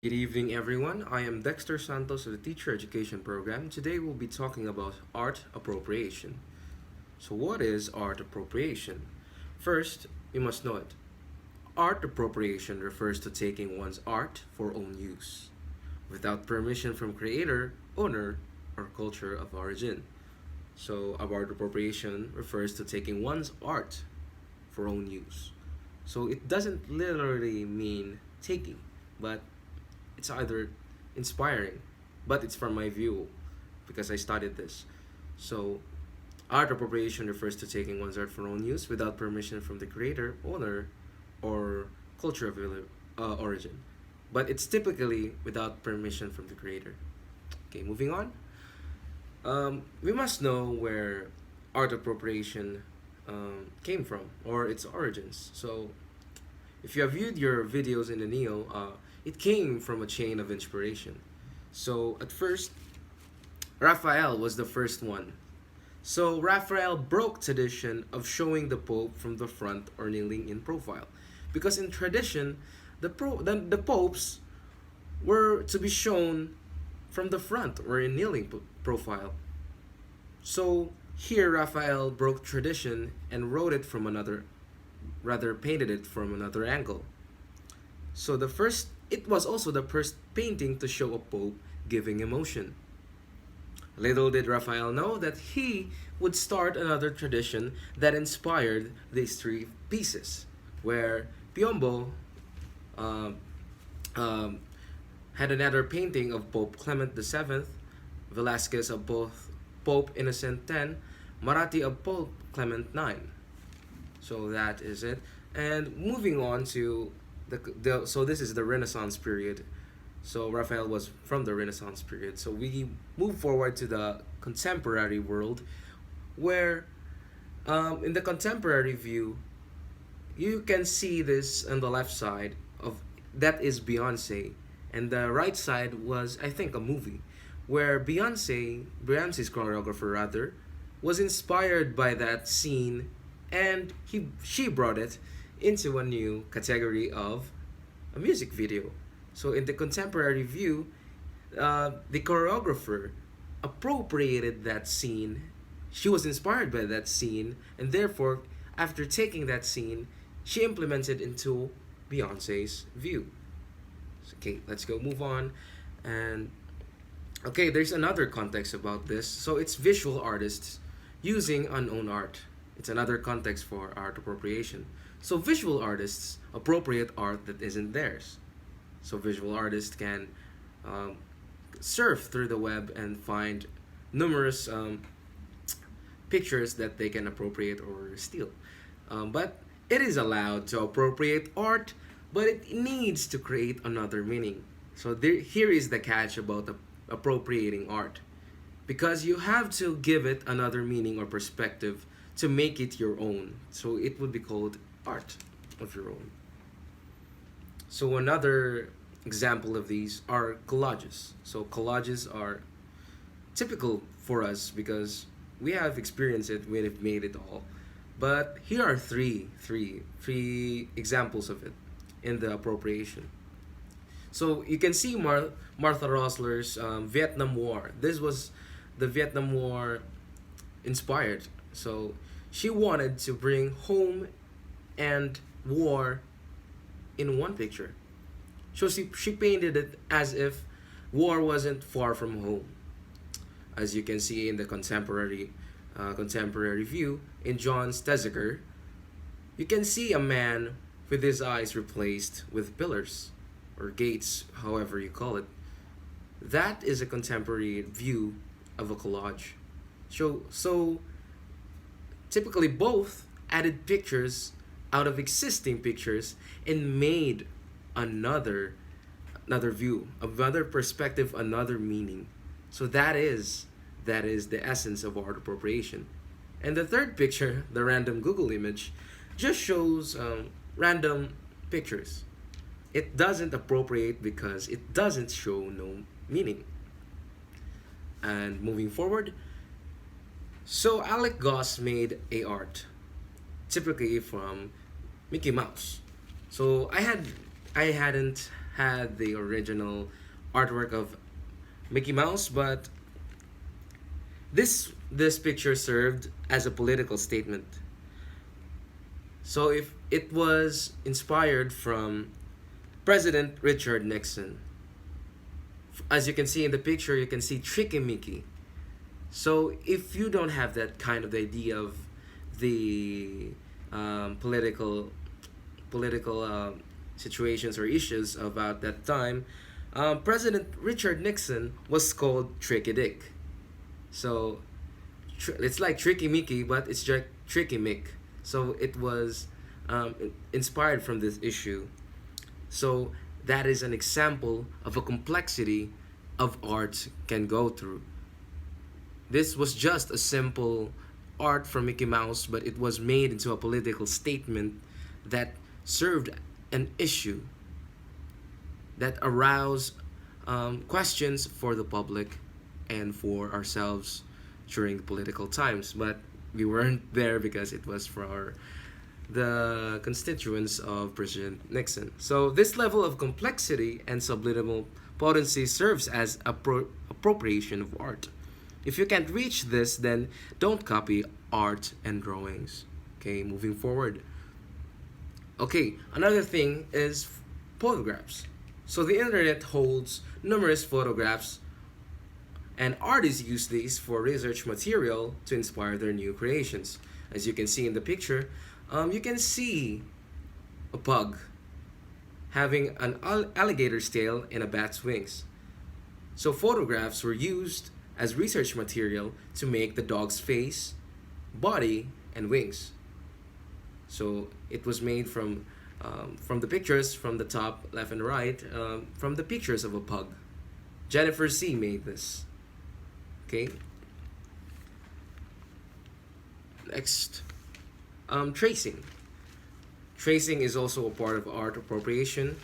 Good evening, everyone. I am Dexter Santos of the Teacher Education Program. Today we'll be talking about art appropriation. So, what is art appropriation? First, we must know it. Art appropriation refers to taking one's art for own use, without permission from creator, owner, or culture of origin. So, art appropriation refers to taking one's art for own use. So, it doesn't literally mean taking, but it's either inspiring, but it's from my view because I studied this. So, art appropriation refers to taking one's art for own use without permission from the creator, owner, or culture of origin. But it's typically without permission from the creator. Okay, moving on. We must know where art appropriation came from or its origins. So, if you have viewed your videos in the Neo, it came from a chain of inspiration. So at first, Raphael was the first one. So Raphael broke tradition of showing the Pope from the front or kneeling in profile, because in tradition, the popes were to be shown from the front or in kneeling profile. So here Raphael broke tradition and wrote it from another, rather painted it from another angle. So it was also the first painting to show a pope giving emotion. Little did Raphael know that he would start another tradition that inspired these three pieces, where Piombo um, um, had another painting of Pope Clement VII, Velasquez of both Pope Innocent X, Marati of Pope Clement IX. So that is it. And moving on to so this is the Renaissance period. So Raphael was from the Renaissance period. So we move forward to the contemporary world, where in the contemporary view, you can see this on the left side of that is Beyonce, and the right side was, I think, a movie where Beyonce's choreographer rather, was inspired by that scene, and she brought it into a new category of a music video. So in the contemporary view, the choreographer appropriated that scene. She was inspired by that scene, and therefore, after taking that scene, she implemented into Beyonce's view. Okay, let's go move on. And okay, there's another context about this. So it's visual artists using unknown art. It's another context for art appropriation. So visual artists appropriate art that isn't theirs. So visual artists can um, surf through the web and find numerous pictures that they can appropriate or steal. But it is allowed to appropriate art, but it needs to create another meaning. So here is the catch about appropriating art, because you have to give it another meaning or perspective to make it your own. So it would be called art of your own. So another example of these are collages. So collages are typical for us because we have experienced it, we have made it all. But here are three examples of it in the appropriation. So you can see Martha Rosler's Vietnam War. This was the Vietnam War inspired. So she wanted to bring home and war in one picture. So she painted it as if war wasn't far from home. As you can see in the contemporary view in John Steziger, you can see a man with his eyes replaced with pillars or gates, however you call it. That is a contemporary view of a collage. So typically both added pictures out of existing pictures and made another view, another perspective, another meaning. So that is the essence of art appropriation. And the third picture, the random Google image, just shows random pictures. It doesn't appropriate because it doesn't show no meaning. And moving forward, so Alec Goss made a art, typically from Mickey Mouse. So I hadn't had the original artwork of Mickey Mouse, but this picture served as a political statement. So if it was inspired from President Richard Nixon. As you can see in the picture, you can see Tricky Mickey. So if you don't have that kind of idea of the political situations or issues about that time, President Richard Nixon was called Tricky Dick. So it's like Tricky Mickey, but it's just Tricky Mick. So it was inspired from this issue. So that is an example of a complexity of art can go through. This was just a simple art from Mickey Mouse, but it was made into a political statement that served an issue that aroused questions for the public and for ourselves during the political times. But we weren't there because it was for the constituents of President Nixon. So this level of complexity and subliminal potency serves as appropriation of art. If you can't reach this, then don't copy art and drawings. Okay, moving forward. Okay, another thing is photographs. So the internet holds numerous photographs, and artists use these for research material to inspire their new creations. As you can see in the picture, you can see a pug having an alligator's tail and a bat's wings. So photographs were used as research material to make the dog's face, body, and wings. So it was made from the pictures from the top, left and right, from the pictures of a pug. Jennifer C. made this. Okay. Next, tracing. Tracing is also a part of art appropriation,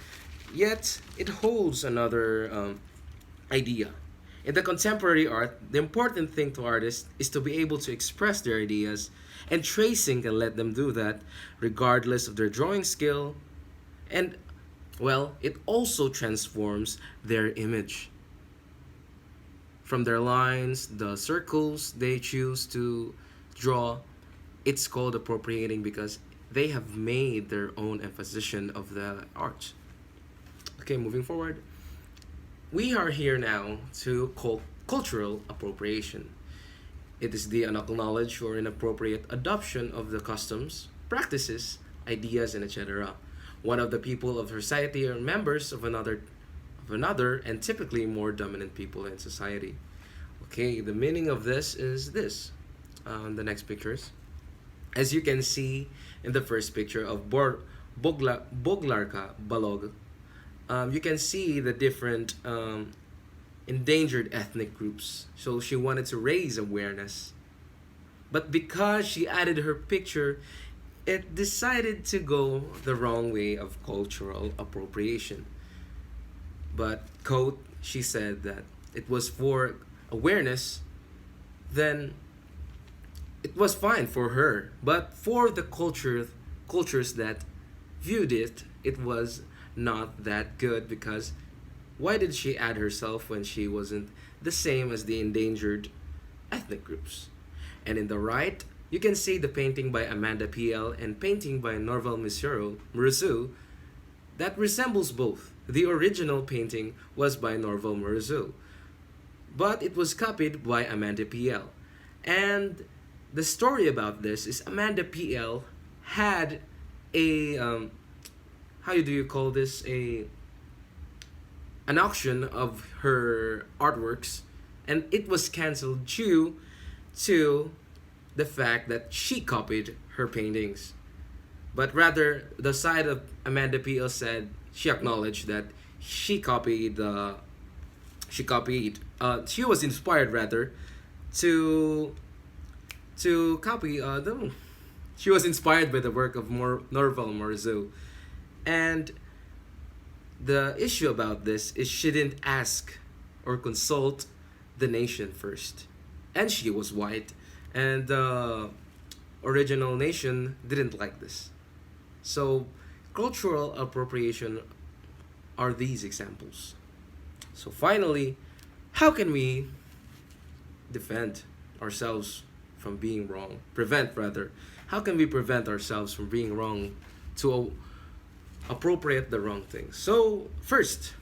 yet it holds another idea. In the contemporary art, the important thing to artists is to be able to express their ideas, and tracing can let them do that regardless of their drawing skill, and, well, it also transforms their image. From their lines, the circles they choose to draw, it's called appropriating because they have made their own imposition of the art. Okay, moving forward. We are here now to call cultural appropriation. It is the unacknowledged or inappropriate adoption of the customs, practices, ideas, and etc. One of the people of society or members of another, and typically more dominant people in society. Okay, the meaning of this is this. The next pictures. As you can see in the first picture of Boglarka Balog, you can see the different endangered ethnic groups. So she wanted to raise awareness. But because she added her picture, it decided to go the wrong way of cultural appropriation. But, quote, she said that it was for awareness, then it was fine for her. But for the cultures that viewed it, it was not that good because why did she add herself when she wasn't the same as the endangered ethnic groups? And in the right, you can see the painting by Amanda P.L. and painting by Norval Murizu that resembles both. The original painting was by Norval Murizu, but it was copied by Amanda P.L. And the story about this is Amanda P.L. had a how do you call this, an auction of her artworks, and it was canceled due to the fact that she copied her paintings. But rather, the side of Amanda P.L. said she acknowledged that she was inspired rather to copy them. She was inspired by the work of Norval Murizu. And the issue about this is she didn't ask or consult the nation first. And she was white. And the original nation didn't like this. So cultural appropriation are these examples. So finally, how can we defend ourselves from being wrong? Prevent, rather. How can we prevent ourselves from being wrong to appropriate the wrong things? So, first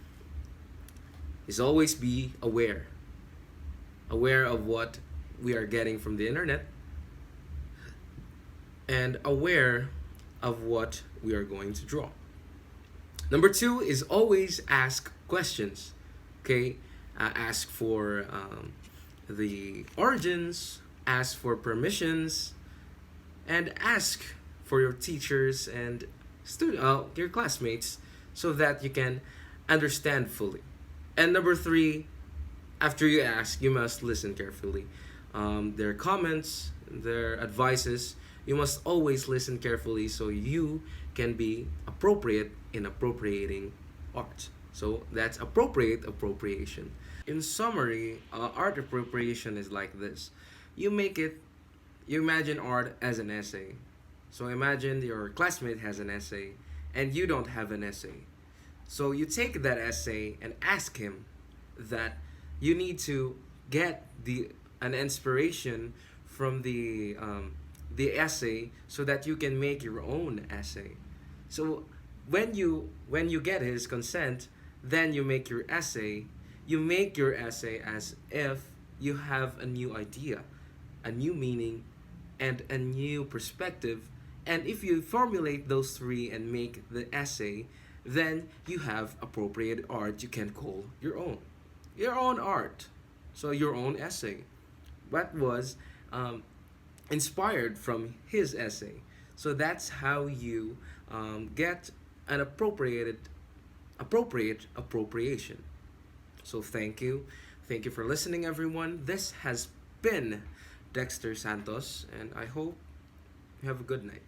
is always be aware. Aware of what we are getting from the internet and aware of what we are going to draw. Number two is always ask questions. Okay, ask for the origins, ask for permissions, and ask for your teachers and your classmates so that you can understand fully. And number three, after you ask, you must listen carefully. Their comments, their advices, you must always listen carefully so you can be appropriate in appropriating art. So that's appropriate appropriation. In summary, art appropriation is like this. You make it, you imagine art as an essay. So imagine your classmate has an essay and you don't have an essay. So you take that essay and ask him that you need to get an inspiration from the essay so that you can make your own essay. So when you get his consent, then you make your essay. You make your essay as if you have a new idea, a new meaning, and a new perspective. And if you formulate those three and make the essay, then you have appropriate art you can call your own. Your own art. So your own essay. What was inspired from his essay. So that's how you get an appropriate appropriation. So thank you. Thank you for listening, everyone. This has been Dexter Santos, and I hope you have a good night.